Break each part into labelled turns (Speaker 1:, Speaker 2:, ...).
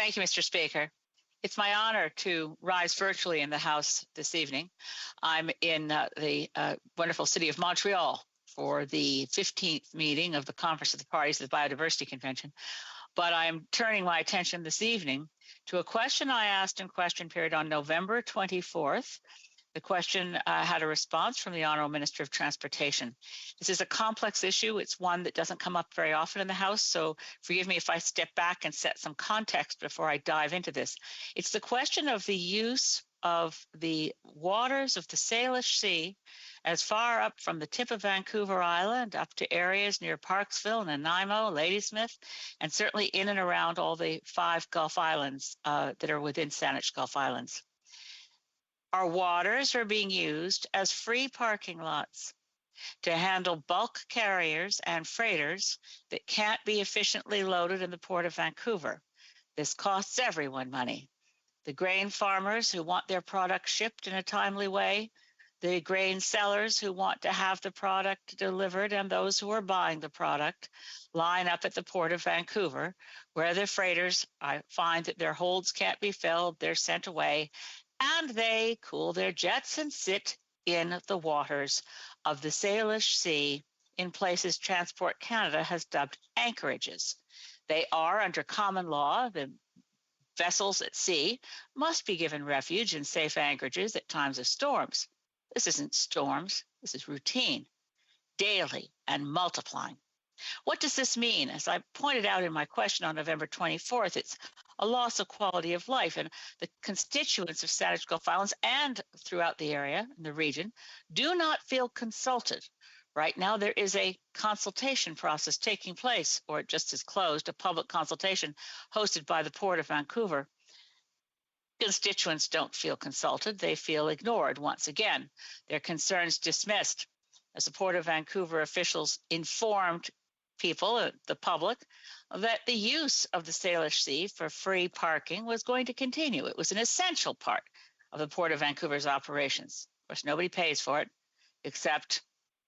Speaker 1: Thank you, Mr. Speaker. It's my honor to rise virtually in the House this evening. I'm in the wonderful city of Montreal for the 15th meeting of the Conference of the Parties of the Biodiversity Convention, but I'm turning my attention this evening to a question I asked in question period on November 24th. The question had a response from the Honourable Minister of Transportation. This is a complex issue. It's one that doesn't come up very often in the House, so forgive me if I step back and set some context before I dive into this. It's the question of the use of the waters of the Salish Sea as far up from the tip of Vancouver Island up to areas near Parksville, Nanaimo, Ladysmith, and certainly in and around all the 5 Gulf Islands that are within Saanich Gulf Islands. Our waters are being used as free parking lots to handle bulk carriers and freighters that can't be efficiently loaded in the Port of Vancouver. This costs everyone money. The grain farmers who want their product shipped in a timely way, the grain sellers who want to have the product delivered, and those who are buying the product line up at the Port of Vancouver, where the freighters find that their holds can't be filled, they're sent away, and they cool their jets and sit in the waters of the Salish Sea in places Transport Canada has dubbed anchorages. They are, under common law, the vessels at sea must be given refuge in safe anchorages at times of storms. This isn't storms, this is routine, daily and multiplying. What does this mean? As I pointed out in my question on November 24th, it's a loss of quality of life, and the constituents of Saanich Gulf Islands and throughout the area, in the region, do not feel consulted. Right now, there is a consultation process taking place, or it just is closed, a public consultation hosted by the Port of Vancouver. Constituents don't feel consulted. They feel ignored once again. Their concerns dismissed. As the Port of Vancouver officials informed people, the public, that the use of the Salish Sea for free parking was going to continue. It was an essential part of the Port of Vancouver's operations. Of course, nobody pays for it except,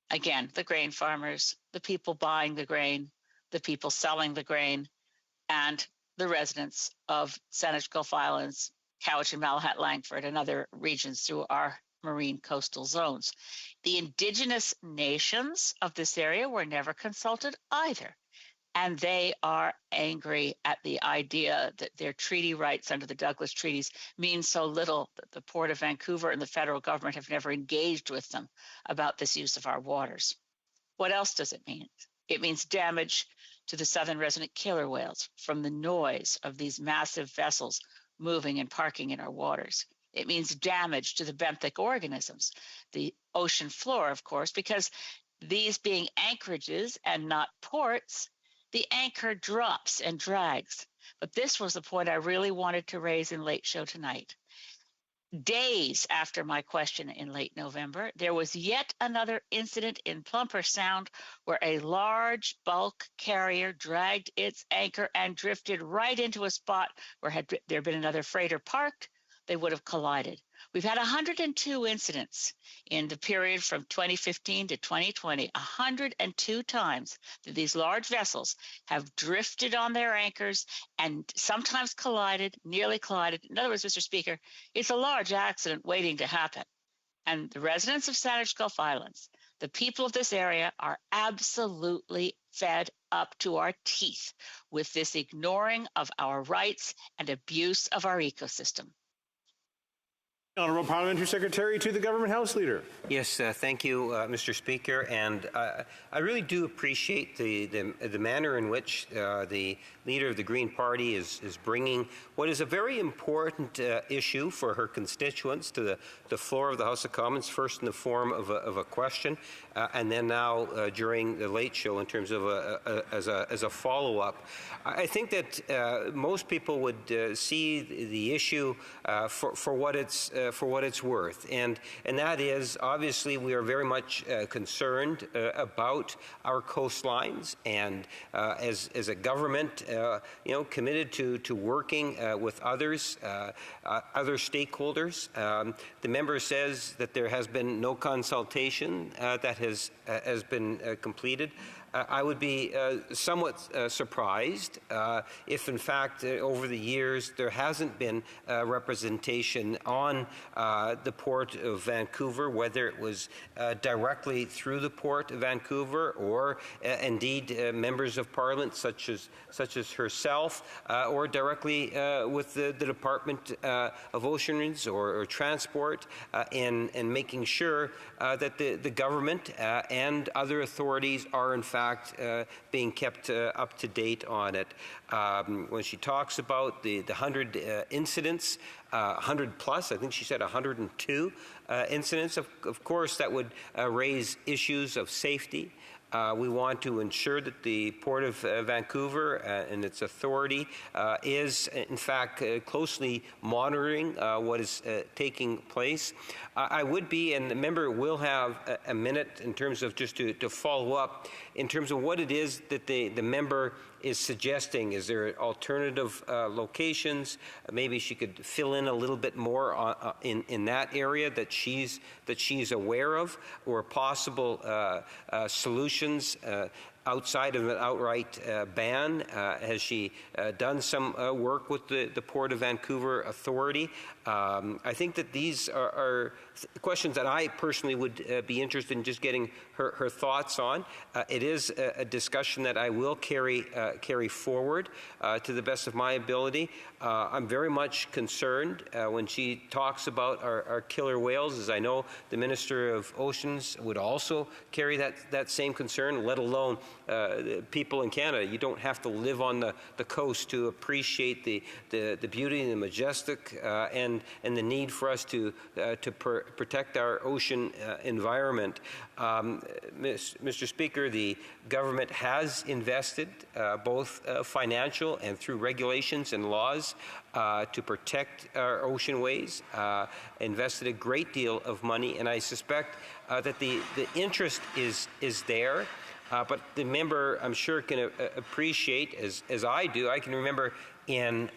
Speaker 1: again, the grain farmers, the people buying the grain, the people selling the grain, and the residents of Saanich Gulf Islands, Cowichan, Malahat, Langford, and other regions through our marine coastal zones. The indigenous nations of this area were never consulted either, and they are angry at the idea that their treaty rights under the Douglas Treaties mean so little that the Port of Vancouver and the federal government have never engaged with them about this use of our waters. What else does it mean? It means damage to the southern resident killer whales from the noise of these massive vessels moving and parking in our waters. It means damage to the benthic organisms, the ocean floor, of course, because these being anchorages and not ports, the anchor drops and drags. But this was the point I really wanted to raise in Late Show tonight. Days after my question in late November, there was yet another incident in Plumper Sound where a large bulk carrier dragged its anchor and drifted right into a spot where had there been another freighter parked, they would have collided. We've had 102 incidents in the period from 2015 to 2020, 102 times that these large vessels have drifted on their anchors and sometimes collided, nearly collided. In other words, Mr. Speaker, it's a large accident waiting to happen. And the residents of Saanich Gulf Islands, the people of this area, are absolutely fed up to our teeth with this ignoring of our rights and abuse of our ecosystem.
Speaker 2: Honourable Parliamentary Secretary to the Government House Leader.
Speaker 3: Yes, thank you, Mr. Speaker, and I really do appreciate the manner in which the Leader of the Green Party is bringing what is a very important issue for her constituents to the floor of the House of Commons, first in the form of a question, and then now during the Late Show in terms of as a follow-up. I think that most people would see the issue for what it's worth, and that is obviously we are very much concerned about our coastlines, and as a government, committed to working with others, other stakeholders. The member says that there has been no consultation that has been completed. I would be somewhat surprised if, in fact, over the years there hasn't been representation on the Port of Vancouver, whether it was directly through the Port of Vancouver or indeed members of Parliament such as herself or directly with the Department of Oceans or Transport in making sure that the government and other authorities are in fact being kept up to date on it. When she talks about the 100 incidents, 100 plus, I think she said 102 incidents, of course that would raise issues of safety. We want to ensure that the Port of Vancouver and its authority is, in fact, closely monitoring what is taking place. I would be, and the member will have a minute in terms of just to follow up in terms of what it is that the member is suggesting. Is there alternative locations? Maybe she could fill in a little bit more in that area that she's aware of, or possible solutions outside of an outright ban. Has she done some work with the Port of Vancouver Authority? I think that these are questions that I personally would be interested in just getting her thoughts on. It is a discussion that I will carry forward to the best of my ability. I'm very much concerned when she talks about our killer whales, as I know the Minister of Oceans would also carry that same concern, let alone people in Canada. You don't have to live on the coast to appreciate the beauty and the majestic and the need for us to protect our ocean environment. Mr. Speaker, the government has invested both financial and through regulations and laws to protect our ocean ways, invested a great deal of money, and I suspect that the interest is there. But the member, I'm sure, can appreciate, as I do. I can remember in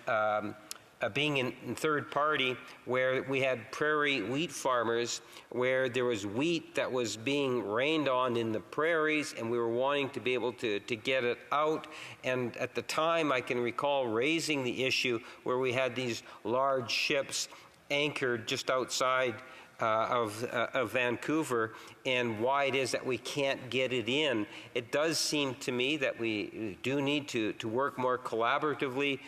Speaker 3: being in third party where we had prairie wheat farmers where there was wheat that was being rained on in the prairies, and we were wanting to be able to get it out. And at the time, I can recall raising the issue where we had these large ships anchored just outside of Vancouver, and why it is that we can't get it in. It does seem to me that we do need to work more collaboratively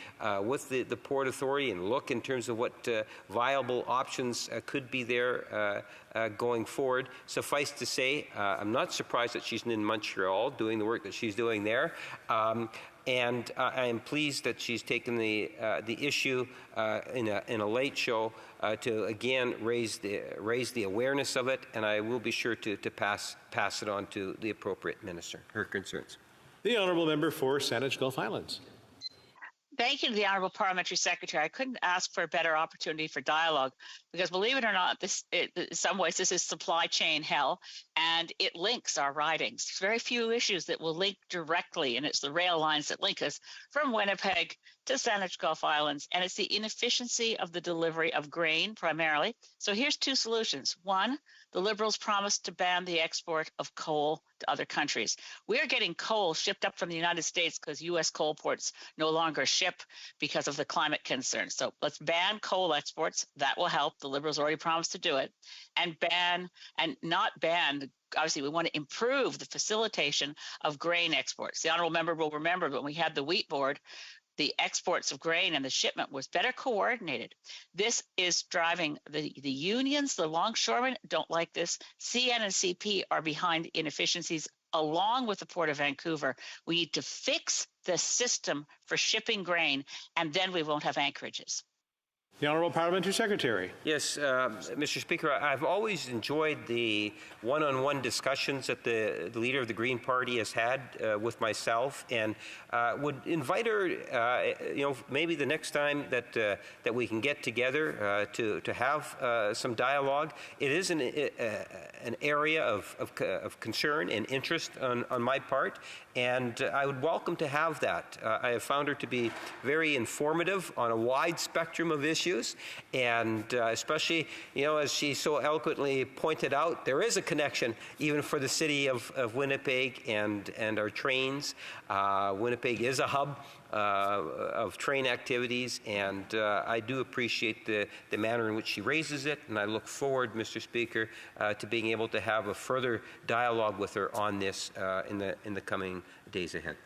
Speaker 3: with the Port Authority and look in terms of what viable options could be there going forward. Suffice to say, I'm not surprised that she's in Montreal doing the work that she's doing there. And I am pleased that she's taken the issue in a late show to again raise the awareness of it, and I will be sure to pass it on to the appropriate minister. Her concerns.
Speaker 2: The honourable member for Saanich Gulf Islands.
Speaker 1: Thank you to the Honourable Parliamentary Secretary. I couldn't ask for a better opportunity for dialogue because, believe it or not, in some ways this is supply chain hell, and it links our ridings. There's very few issues that will link directly, and it's the rail lines that link us from Winnipeg to Saanich Gulf Islands, and it's the inefficiency of the delivery of grain primarily. So here's two solutions. One, the Liberals promised to ban the export of coal to other countries. We are getting coal shipped up from the United States because U.S. coal ports no longer ship because of the climate concerns. So let's ban coal exports. That will help. The Liberals already promised to do it. And not ban. Obviously, we want to improve the facilitation of grain exports. The honourable member will remember when we had the wheat board, the exports of grain and the shipment was better coordinated. This is driving the unions, the longshoremen don't like this. CN and CP are behind inefficiencies along with the Port of Vancouver. We need to fix the system for shipping grain, and then we won't have anchorages.
Speaker 2: The Honourable Parliamentary Secretary.
Speaker 3: Yes, Mr. Speaker, I've always enjoyed the one-on-one discussions that the leader of the Green Party has had with myself, and would invite her, maybe the next time that we can get together to have some dialogue. It is an area of concern and interest on my part, and I would welcome to have that. I have found her to be very informative on a wide spectrum of issues. issues, and especially, as she so eloquently pointed out, there is a connection even for the city of Winnipeg and our trains. Winnipeg is a hub of train activities, and I do appreciate the manner in which she raises it, and I look forward, Mr. Speaker, to being able to have a further dialogue with her on this in the coming days ahead.